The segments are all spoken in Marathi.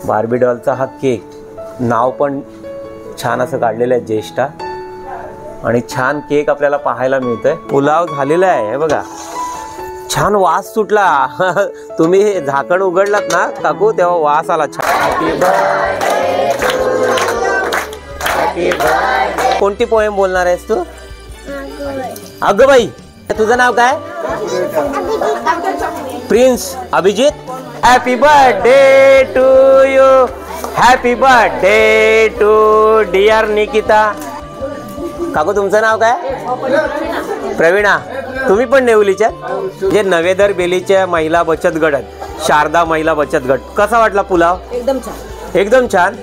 बार्बी डॉलचा हा केक, नाव पण छान असं काढलेलं आहे ज्येष्ठा, आणि छान केक आपल्याला पाहायला मिळतोय। पुलाव झालेला आहे हे बघा, छान वास सुटला तुम्ही झाकण उघडलात ना काकू तेव्हा वास आला छान। कोणती पोएम बोलणार आहेस तू? अगं बाई, तुझं नाव काय? Prince Abhijit. Happy birthday to you, happy birthday to dear Nikita. काकू तुमचं नाव काय? प्रवीणा। तुम्ही पण नेवलीच्या? जे नवेदर बेलीच्या महिला बचत गट आहेत, शारदा महिला बचत गट। कसा वाटला पुलाव? एकदम छान, एकदम छान।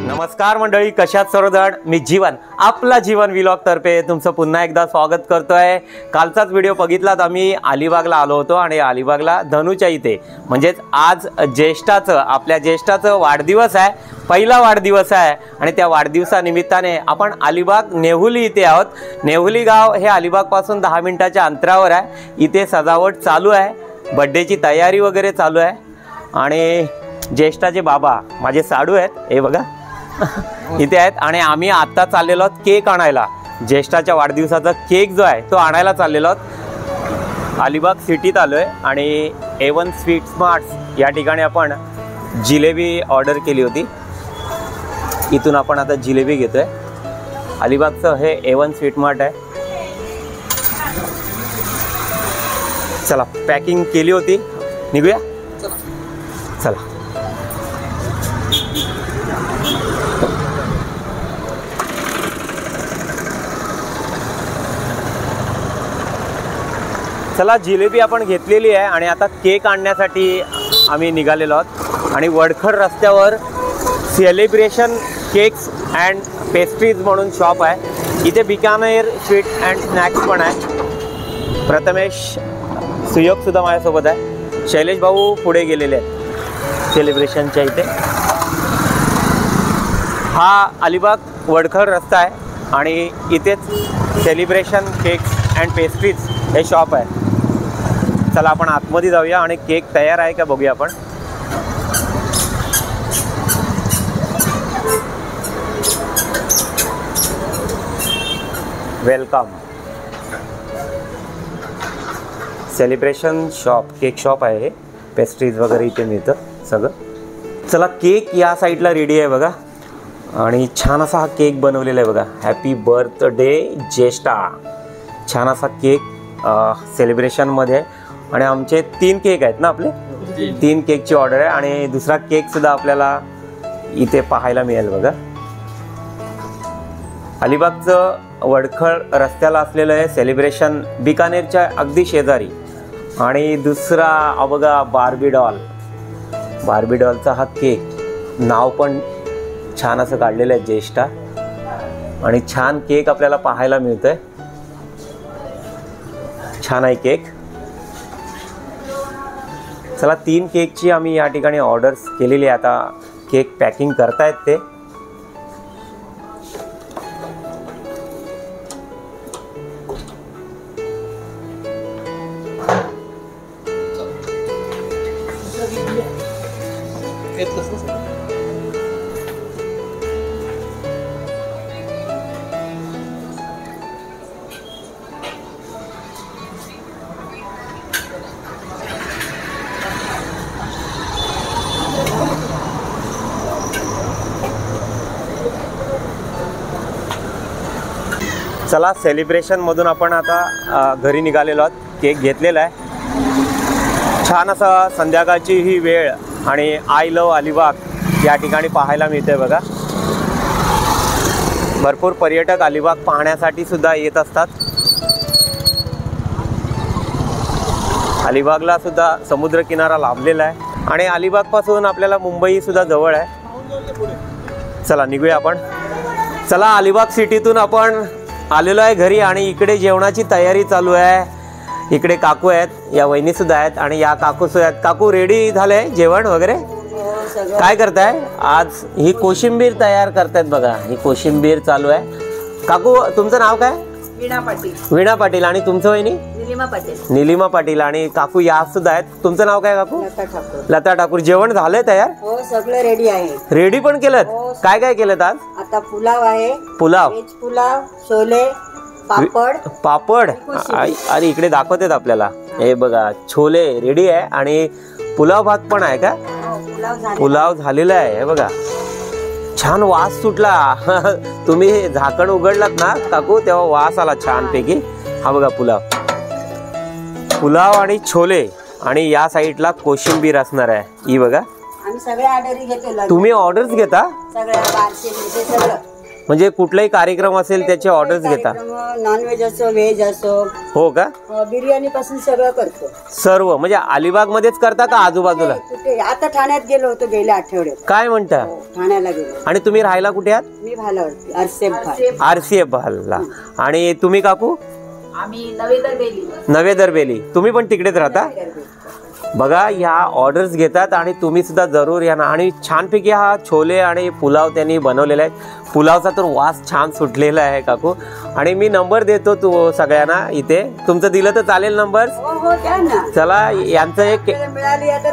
नमस्कार मंडळी, कशात सर्वजण? मी जीवन, आपला जीवन व्लॉग तर्फे तुमचं पुन्हा एकदा स्वागत करतोय। कालचाच व्हिडिओ बघितलात, आम्ही अलिबागला आलो होतो आणि अलिबागला धनुच्या इथे म्हणजेच आज ज्येष्ठाचं, आपल्या ज्येष्ठाचं वाढदिवस आहे, पहिला वाढदिवस आहे आणि त्या वाढदिवसानिमित्ताने आपण अलिबाग नेहुली इथे आहोत। नेहुली गाव हे अलिबागपासून 10 मिनिटाच्या अंतरावर आहे। इथे सजावट चालू आहे, बर्थडेची तयारी वगैरे चालू आहे आणि ज्येष्ठाचे बाबा माझे साडू आहेत हे बघा इथे आहेत आणि आम्ही आता चाललेलो आहोत केक आणायला। ज्येष्ठाच्या वाढदिवसाचा केक जो आहे तो आणायला चाललेलो आहोत। अलिबाग सिटीत आलोय आणि A1 स्वीट स्मार्ट्स या ठिकाणी आपण जिलेबी ऑर्डर केली होती। इथून आपण आता जिलेबी घेतोय। अलिबागचं हे A1 स्वीट मार्ट आहे। चला, पॅकिंग केली होती, निघूया चला। चला, जिलेबी आपण घेतलेली आहे आणि आता केक आणण्यासाठी आम्ही निघालेलो आहोत आणि वडखर रस्त्यावर सेलिब्रेशन केक्स अँड पेस्ट्रीज म्हणून शॉप आहे। इथे बिकानेर स्वीट अँड स्नॅक्स पण आहे। प्रथमेश सुयोग सुद्धा माझ्यासोबत आहे, शैलेश भाऊ पुढे गेलेले आहेत सेलिब्रेशनच्या इथे। हा अलिबाग वडखर रस्ता आहे आणि इथेच सेलिब्रेशन केक्स अँड पेस्ट्रीज हे शॉप आहे। चला आपण आतमध्ये जाऊया आणि केक तयार आहे का बघूया आपण। Welcome, celebration shop, cake shop आहे हे, पेस्ट्रीज वगैरे इथे मिळतं सगळं। चला, केक या साईडला रेडी आहे बघा आणि छान असा हा केक बनवलेला आहे बघा। हॅपी बर्थडे ज्येष्ठा, छान असा केक सेलिब्रेशनमध्ये। आणि आमचे 3 केक आहेत ना, आपले 3 केकची ऑर्डर आहे आणि दुसरा केक सुद्धा आपल्याला इथे पाहायला मिळेल बघा। अलिबागचं वडखळ रस्त्याला असलेलं आहे सेलिब्रेशन, बिकानेरच्या अगदी शेजारी। आणि दुसरा बघा बार्बी डॉल, बार्बी डॉलचा हा केक, नाव पण छान असं काढलेलं आहे ज्येष्ठा, आणि छान केक आपल्याला पाहायला मिळतोय। छान आहे केक। चला, 3 केकची आम्ही या ठिकाणी ऑर्डर्स केलेली आहे। आता केक पॅकिंग करतायत ते। चला, सेलिब्रेशनमधून आपण आता घरी निघालेलो आहोत। केक घेतलेला आहे। छान असा संध्याकाळची ही वेळ आणि आय लव्ह अलिबाग या ठिकाणी पाहायला मिळते बघा। भरपूर पर्यटक अलिबाग पाहण्यासाठी सुद्धा येत असतात। अलिबागला सुद्धा समुद्रकिनारा लाभलेला आहे आणि अलिबागपासून आपल्याला मुंबई सुद्धा जवळ आहे। चला, निघूया आपण। चला, अलिबाग सिटीतून आपण आलेलो आहे घरी आणि इकडे जेवणाची तयारी चालू आहे। इकडे काकू आहेत, या वहिनी सुद्धा आहेत आणि या काकू सुद्धा आहेत। काकू, रेडी झालंय जेवण वगैरे? सगळं. काय करताय आज? ही कोशिंबीर तयार करतायत बघा, ही कोशिंबीर चालू आहे. काकू तुमचं नाव काय? वीणा पाटील. वीणा पाटील. आणि तुमचं वहिनी? निलिमा पाटील. निलिमा पाटील. आणि काकू या सुद्धा आहेत. तुमचं नाव काय काकू? लता ठाकूर. लता ठाकूर. जेवण झालंय तयार? हो सगळं रेडी आहे. रेडी पण केलं? हो. काय काय केलं आज? आता पुलाव आहे. पुलाव, व्हेज पुलाव, छोले, पापड. पापड. अरे इकडे दाखवतेत आपल्याला. हे बघा छोले रेडी आहे आणि पुलाव भात पण आहे का? पुलाव झालेला आहे. हे बघा छान वास सुटला. तुम्ही झाकण उघडलात ना काकू तेव्हा वास आला छानपैकी. हा बघा पुलाव, पुलाव आणि छोले. आणि या साईडला कोशिंबीर असणार आहे. ही बघा. आम्ही सगळ्या ऑर्डर घेतो. तुम्ही ऑर्डर्स घेता? सगळ्या बारशे बिरशे सगळं. म्हणजे कुठलाही कार्यक्रम असेल त्याचे ऑर्डर्स घेता? नॉनव्हेज असो व्हेज असो. हो का? बिर्याणी पासून सगळं करतो. सर्व म्हणजे अलिबाग मध्येच करता का आजूबाजूला? कुठे आता ठाण्यात गेलो होतो गेल्या आठवड्यात. काय म्हणता? ठाण्याला गेलो. आणि तुम्ही राहायला कुठे आहात? मी भालावरती RCF भालला. आणि तुम्ही काकू? आम्ही नवेदरबेली. नवेदरबेली. तुम्ही पण तिकडेच राहता? बघा ह्या ऑर्डर्स घेतात आणि तुम्ही सुद्धा जरूर या ना. आणि छानपैकी हा छोले आणि पुलाव त्यांनी बनवलेला आहे. पुलावचा तर वास छान सुटलेला आहे काकू. आणि मी नंबर देतो तू सगळ्यांना इथे. तुमचं दिलं तर चालेल नंबर? चला यांचं एक.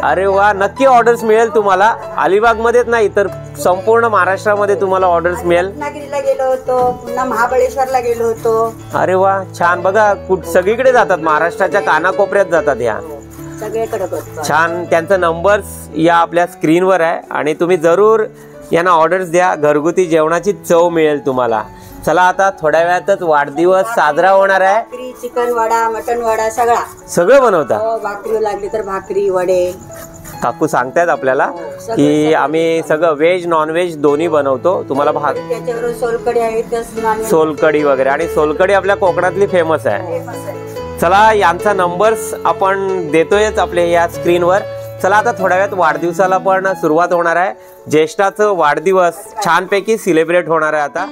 अरे वा, नक्की ऑर्डर्स मिळेल तुम्हाला. अलिबाग मध्येच नाही तर संपूर्ण महाराष्ट्रामध्ये तुम्हाला ऑर्डर्स मिळेल. रत्नागिरीला गेलो होतो, पुन्हा महाबळेश्वरला गेलो होतो. अरे वा छान. बघा सगळीकडे जातात, महाराष्ट्राच्या कानाकोपऱ्यात जातात या. छान. त्यांचा नंबर्स या आपल्या स्क्रीनवर आहे आणि तुम्ही जरूर यांना ऑर्डर्स द्या. घरगुती जेवणाची चव मिळेल तुम्हाला. चला आता थोड्या वेळातच वाढदिवस साजरा होणार आहे. चिकन वडा, मटन वडा सगळं बनवता? भाकरी लागली तर भाकरी, वडे. काकू सांगतायत आपल्याला की आम्ही सगळं व्हेज नॉन व्हेज दोन्ही बनवतो. तुम्हाला त्याच्यावर सोलकडी आहे, सोलकडी वगैरे. आणि सोलकडी आपल्या कोकणातली फेमस आहे. चला यांचा नंबर्स आपण देतोयच आपल्या या स्क्रीनवर. चला आता थोड्या वेळात वाढदिवसाला पण सुरुवात होणार आहे. ज्येष्ठाचं वाढदिवस छानपैकी सेलिब्रेट होणार आहे आता.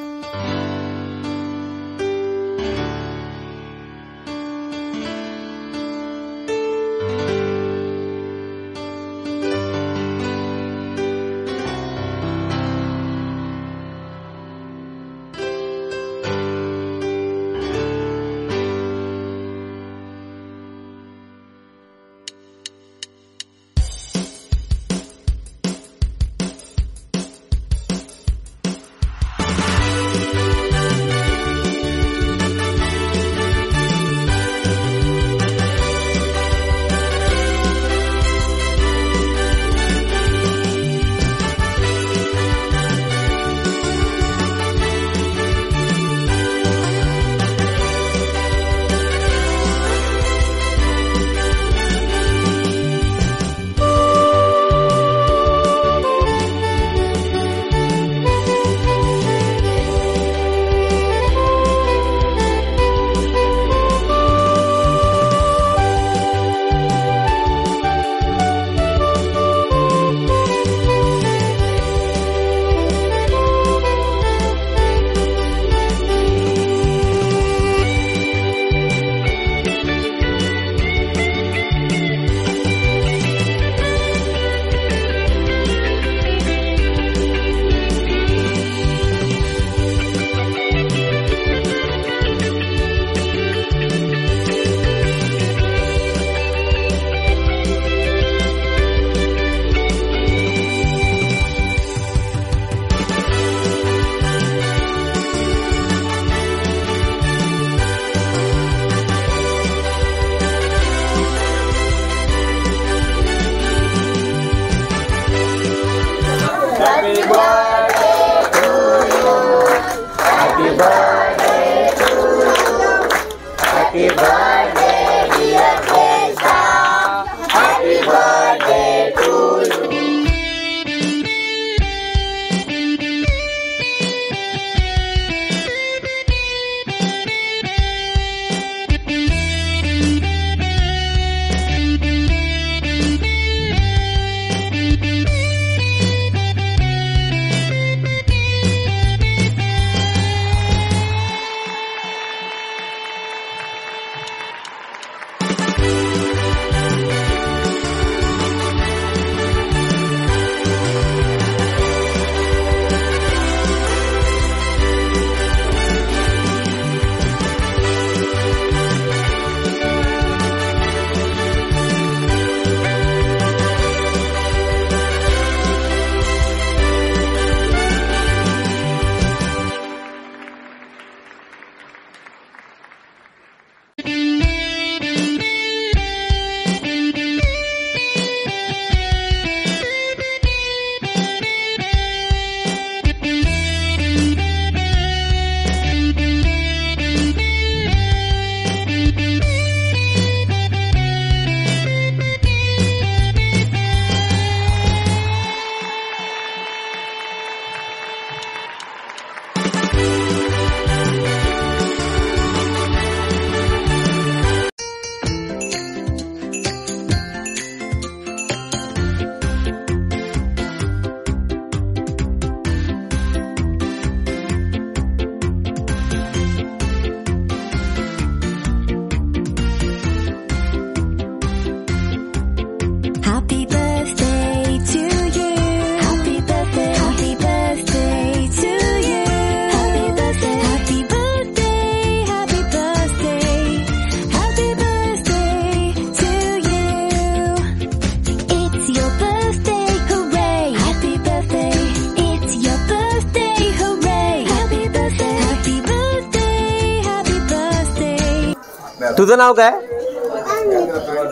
तुझं नाव काय?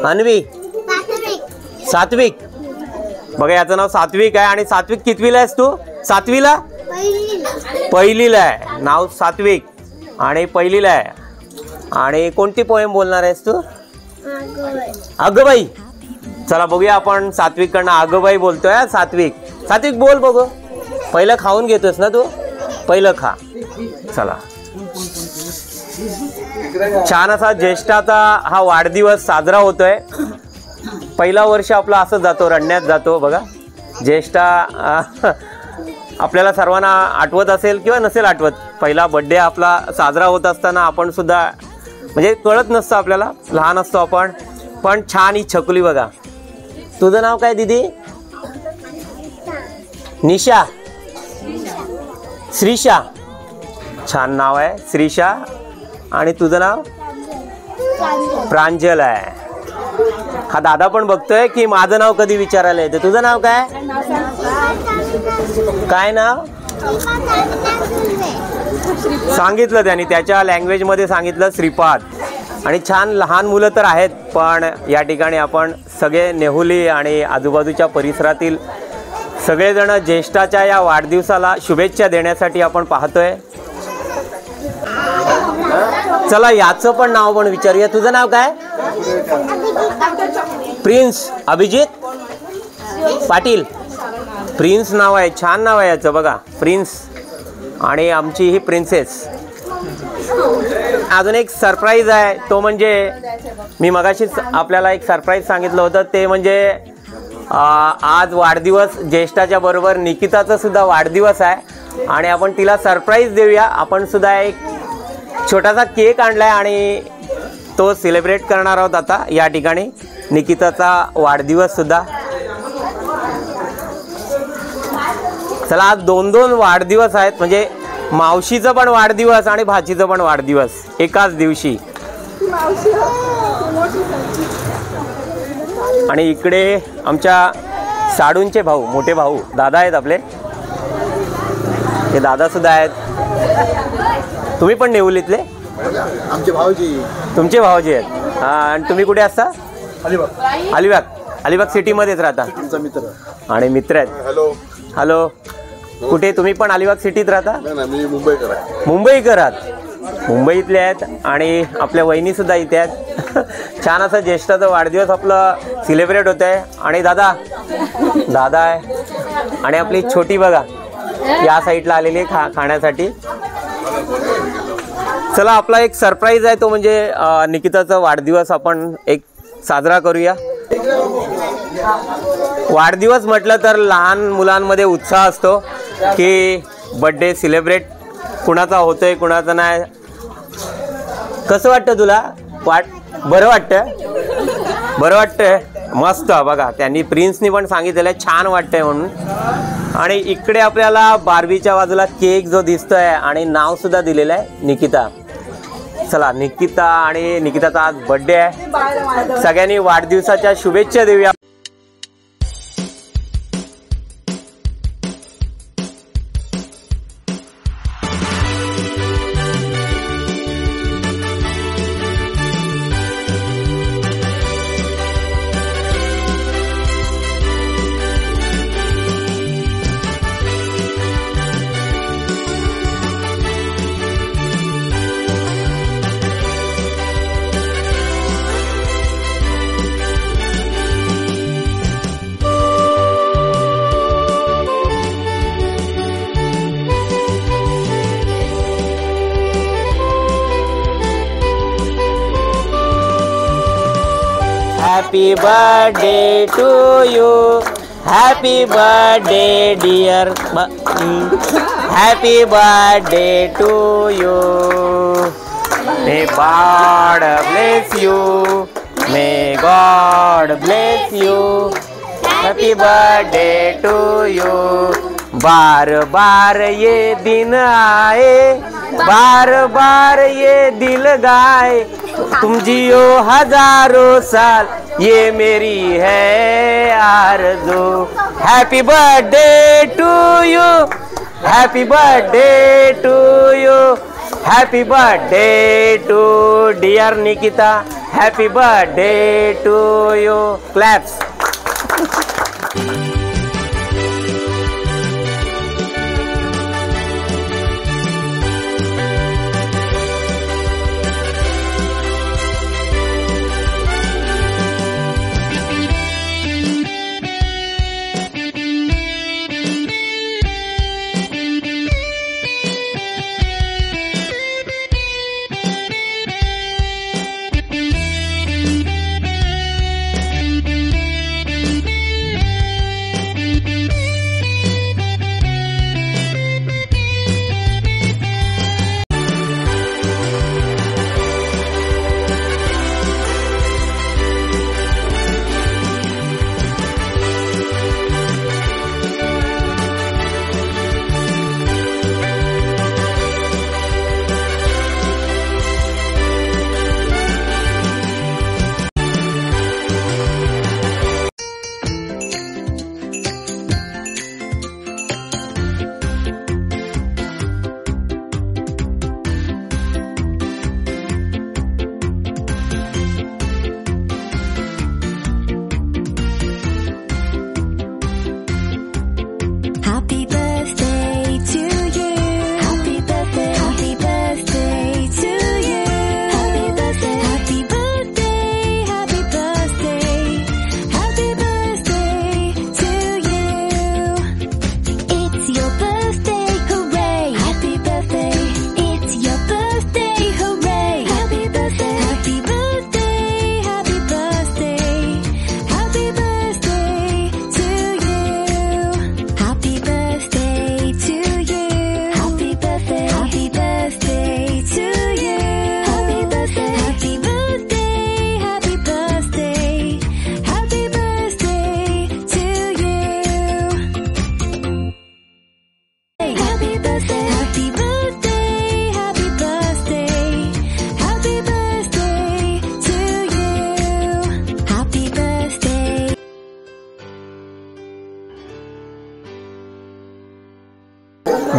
अन्वी. सात्विक. बघा याचं नाव सात्विक आहे. आणि सात्विक कितवीला आहेस तू? 7वीला? पहिलीला आहे. नाव सात्विक आणि पहिलीला आहे. आणि कोणती पोएम बोलणार आहेस तू? अगबाई. चला बघूया आपण सात्विक कडनं अगबाई बोलतोय. सात्विक, सात्विक बोल बघू. पहिलं खाऊन घेतोस ना तू? पहिलं खा. चला. छान असा ज्येष्ठाचा हा वाढदिवस साजरा होतोय. पहिला वर्ष आपला असं जातो, रडण्यात जातो. बघा ज्येष्ठा आपल्याला सर्वांना आठवत असेल किंवा नसेल आठवत, पहिला बड्डे आपला साजरा होत असताना आपण सुद्धा म्हणजे कळत नसतं आपल्याला, लहान असतो आपण. पण छान ही छकुली बघा. तुझं नाव काय दीदी? निशा. श्रीशा. छान नाव आहे श्रीशा. आणि तुझं नाव? प्रांजल आहे. हा दादा पण बघतोय की माझं नाव कधी विचारायला येते. तुझं नाव काय? काय नाव सांगितलं त्यांनी, त्याच्या लँग्वेजमध्ये सांगितलं श्रीपाद. आणि छान लहान मुलं तर आहेत, पण या ठिकाणी आपण सगळे नेहुली आणि आजूबाजूच्या परिसरातील सगळेजण ज्येष्ठाच्या या वाढदिवसाला शुभेच्छा देण्यासाठी आपण पाहतोय. चला याचं पण नाव पण विचारूया. तुझं नाव काय? प्रिन्स अभिजित पाटील. प्रिन्स नाव आहे, छान नाव आहे याचं बघा, प्रिन्स. आणि आमची ही प्रिन्सेस. अजून एक सरप्राईज आहे, तो म्हणजे मी मगाशीच आपल्याला एक सरप्राईज सांगितलं होतं, ते म्हणजे आज वाढदिवस ज्येष्ठाच्या बरोबर निकिताचा सुद्धा वाढदिवस आहे. आणि आपण तिला सरप्राईज देऊया. आपण सुद्धा एक छोटासा केक आणलाय आणि तो सेलिब्रेट करणार आहोत आता या ठिकाणी. निकिताचा वाढदिवस सुद्धा. चला आज 2 वाढदिवस आहेत, म्हणजे मावशीचा पण वाढदिवस आणि भाचीचा पण वाढदिवस एकाच दिवशी. आणि इकडे आमच्या साडूंचे भाऊ, मोठे भाऊ दादा आहेत आपले. हे दादा सुद्धा आहेत. तुम्ही पण नेहुलीतले? आमचे भाऊजी. तुमचे भाऊजी आहेत. आणि तुम्ही कुठे असता? अलिबाग. अलिबाग. अलिबाग सिटीमध्येच राहता? मित्र आणि मित्र आहेत. हॅलो. हॅलो. कुठे? तुम्ही पण अलिबाग सिटीत राहता? मी मुंबईकर आहे. मुंबईकर आहात. मुंबईतले आहेत. आणि आपल्या वहिनी सुद्धा इथे आहेत. छान असं ज्येष्ठाचा वाढदिवस आपलं सेलिब्रेट होत आहे. आणि दादा आहे. आणि आपली छोटी बघा या साईडला आलेली आहे खाण्यासाठी. चला आपला एक सरप्राईज आहे, तो म्हणजे निकिताचा वाढदिवस आपण एक साजरा करूया. वाढदिवस म्हटलं तर लहान मुलांमध्ये उत्साह असतो की बर्थडे सेलिब्रेट कुणाचा होतोय कुणाचा नाही. कसं वाटतं तुला? बरं वाटतं? बरं वाटतंय. मस्त. बघा त्यांनी प्रिन्सनी पण सांगितलेलं छान वाटतंय म्हणून. आणि इकडे आपल्याला बार्बीच्या बाजूला केक जो दिसतोय आणि नाव सुद्धा दिलेलं आहे निकिता. चला निकिता आणि निकिताचा आज बर्थडे आहे. सगळ्यांनी वाढदिवसाच्या शुभेच्छा देऊया. Happy birthday to you. Happy birthday dear. Happy birthday to you. May God bless you. May God bless you. Happy birthday to you. बार बार ये दिन आए, बार बार ये दिल गाए, तुम जियो हजारों साल, ये मेरी है आरज़ू. Happy birthday to you. Happy birthday to you. Happy birthday to dear Nikita, happy birthday to you. Claps.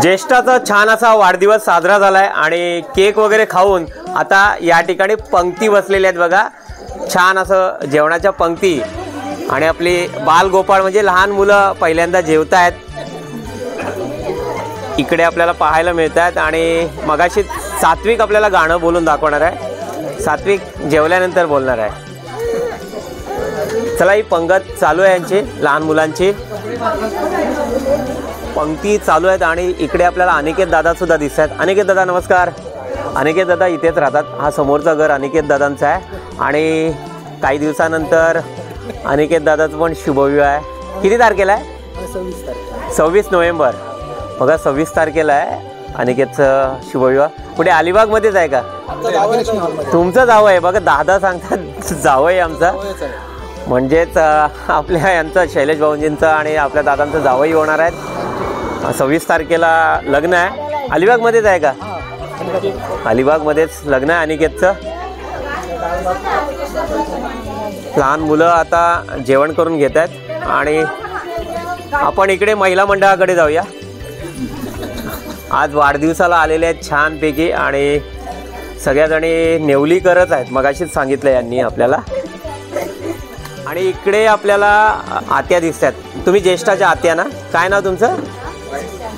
ज्येष्ठाचा छान असा वाढदिवस साजरा झालाय आणि केक वगैरे खाऊन आता या ठिकाणी पंक्ती बसलेल्या आहेत बघा. छान असं जेवणाच्या पंक्ती आणि आपली बालगोपाळ म्हणजे लहान मुलं पहिल्यांदा जेवत आहेत इकडे आपल्याला पाहायला मिळत आहेत. आणि मगाशी सात्विक आपल्याला गाणं बोलून दाखवणार आहे. सात्विक जेवल्यानंतर बोलणार आहे. चला, ही पंगत चालू आहे यांची, लहान मुलांची पंक्ती चालू आहेत. आणि इकडे आपल्याला अनिकेत दादा सुद्धा दिसत आहेत. अनिकेत दादा नमस्कार. अनिकेत दादा इथेच राहतात. हा समोरचा घर अनिकेत दादांचा आहे. आणि काही दिवसानंतर अनिकेत दादाचं पण शुभविवाह आहे. किती तारखेला आहे? 26 नोव्हेंबर. बघा 26 तारखेला आहे अनिकेतचं शुभविवाह. कुठे अलिबागमध्येच आहे का? तुमचं जावं आहे बघा. दादा सांगतात जावं आहे आमचा, म्हणजेच आपल्या यांचं शैलेश भाऊंजींचं आणि आपल्या दादांचं जावंही होणार आहेत. 26 तारखेला लग्न आहे. अलिबागमध्येच आहे का? अलिबागमध्येच लग्न आहे अनिकेतचं. लहान मुलं आता जेवण करून घेत आहेत आणि आपण इकडे महिला मंडळाकडे जाऊया. आज वाढदिवसाला आलेले आहेत छानपैकी आणि सगळ्याजणी नेवली करत आहेत, मगाशीच सांगितलं यांनी आपल्याला. आणि इकडे आपल्याला आत्या दिसत आहेत. तुम्ही ज्येष्ठाच्या आत्या ना? काय नाव तुमचं?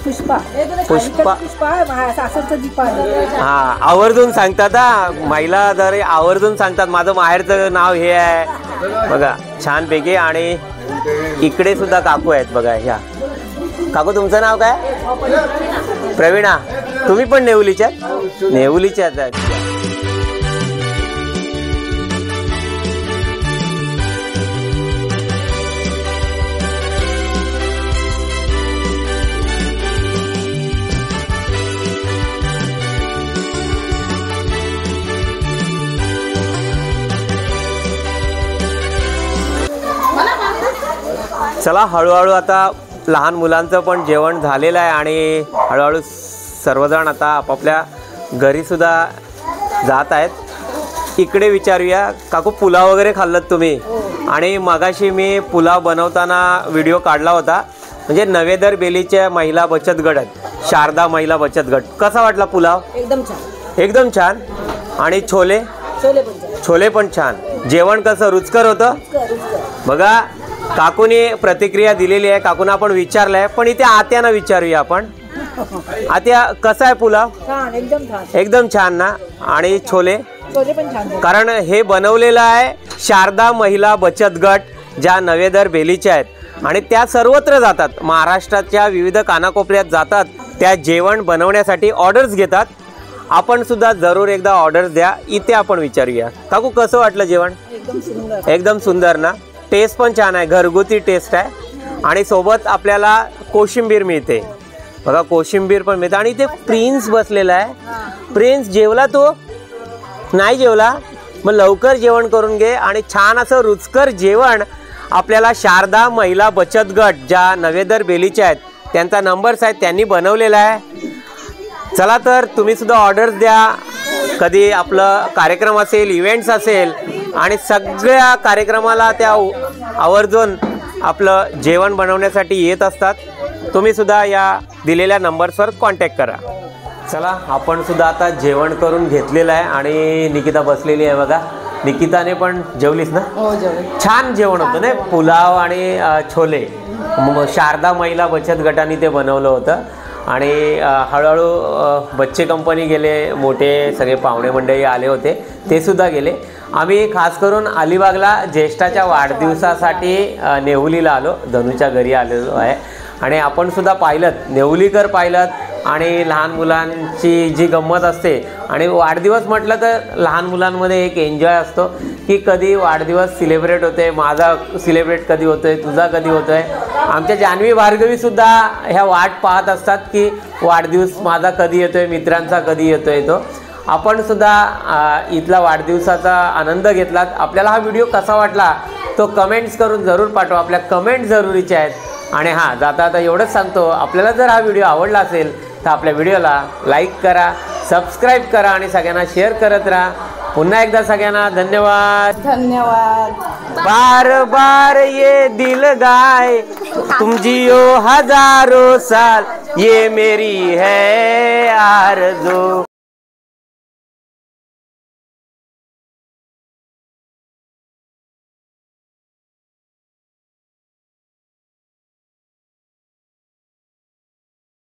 पुष्पा. पुष्पा. सासरचं दीपा. हा, आवर्जून सांगतात हा महिला, जर आवर्जून सांगतात माझं माहेरचं नाव हे आहे बघा छानपैकी. आणि इकडे सुद्धा काकू आहेत बघा. ह्या काकू तुमचं नाव काय? प्रवीणा. तुम्ही पण नेवलीच्या? नेवलीच्या आहेत. चला, हळूहळू आता लहान मुलांचं पण जेवण झालेलं आहे आणि हळूहळू सर्वजण आता आपापल्या घरीसुद्धा जात आहेत. इकडे विचारूया काकू, पुलाव वगैरे खाल्लात तुम्ही? आणि मगाशी मी पुलाव बनवताना व्हिडिओ काढला होता. म्हणजे नवेदर बेलीच्या महिला बचत गट आहेत, शारदा महिला बचत गट. कसा वाटला पुलाव? एकदम छान. एकदम छान. आणि छोले छोले पण छान. जेवण कसं रुचकर होतं बघा. काकूने प्रतिक्रिया दिलेली आहे. काकूना आपण विचारलं आहे, पण इथे आत्याना विचारूया आपण. आत्या कसा आहे पुलाव? एकदम छान ना. आणि छोले पण छान. कारण हे बनवलेलं आहे शारदा महिला बचत गट, ज्या नवेदर बेलीच्या आहेत आणि त्या सर्वत्र जातात, महाराष्ट्राच्या विविध कानाकोपऱ्यात जातात. त्या जेवण बनवण्यासाठी ऑर्डर्स घेतात. आपण सुद्धा जरूर एकदा ऑर्डर्स द्या. इथे आपण विचारूया. काकू कसं वाटलं जेवण? एकदम सुंदर ना. टेस्ट पण छान आहे, घरगुती टेस्ट आहे. आणि सोबत आपल्याला कोशिंबीर मिळते बघा. कोशिंबीर पण मिळते. आणि इथे प्रिन्स बसलेला आहे. प्रिन्स जेवला तू? नाही जेवला? मग लवकर जेवण करून घे. आणि छान असं रुचकर जेवण आपल्याला शारदा महिला बचत गट, ज्या नवेदर बेलीच्या आहेत, त्यांचा नंबर्स आहेत, त्यांनी बनवलेला आहे. चला तर तुम्ही सुद्धा ऑर्डर्स द्या. कधी आपलं कार्यक्रम असेल, इव्हेंट्स असेल, आणि सगळ्या कार्यक्रमाला त्या आवर्जून आपलं जेवण बनवण्यासाठी येत असतात. तुम्ही सुद्धा या दिलेल्या नंबर्सवर कॉन्टॅक्ट करा. चला आपण सुद्धा आता जेवण करून घेतलेलं आहे आणि निकिता बसलेली आहे बघा. निकिताने पण जेवलीस ना? छान जेवण होतं ना. पुलाव आणि छोले शारदा महिला बचत गटाने ते बनवलं होतं. आणि हळूहळू बच्चे कंपनी गेले, मोठे सगळे पाहुणे मंडळी आले होते, ते सुद्धा गेले. आम्ही खास करून अलिबागला ज्येष्ठाच्या वाढदिवसासाठी नेहुलीला आलो, धनुच्या घरी आलेलो आहे. आणि आपण सुद्धा पाहिलं, नेहुलीकर पाहिलं. आणि लहान मुलांची जी गंमत असते, आणि वाढदिवस म्हटलं तर लहान मुलांमध्ये एक एन्जॉय असतो की कधी वाढदिवस सिलेब्रेट होते, माझा सिलेब्रेट कधी होतोय, तुझा कधी होतोय. आमच्या जान्हवी भार्गवीसुद्धा ह्या वाट पाहत असतात की वाढदिवस माझा कधी येतोय, मित्रांचा कधी येतोय. तो आपण सुद्धा इथला वाढदिवसाचा आनंद घेतलात. आपल्याला हा व्हिडिओ कसा वाटला तो कमेंट्स करून जरूर पाठवा. आपल्या कमेंट जरुरीच्या आहेत. आणि हां, जाता आता एवढंच सांगतो, आपल्याला जर हा व्हिडिओ आवडला असेल तर आपल्या व्हिडिओला लाईक करा, सबस्क्राईब करा आणि सगळ्यांना शेअर करत राहा. पुन्हा एकदा सगळ्यांना धन्यवाद. बार बार ये दिल गाए तुम जियो हजारों साल, ये मेरी है आरज़ू.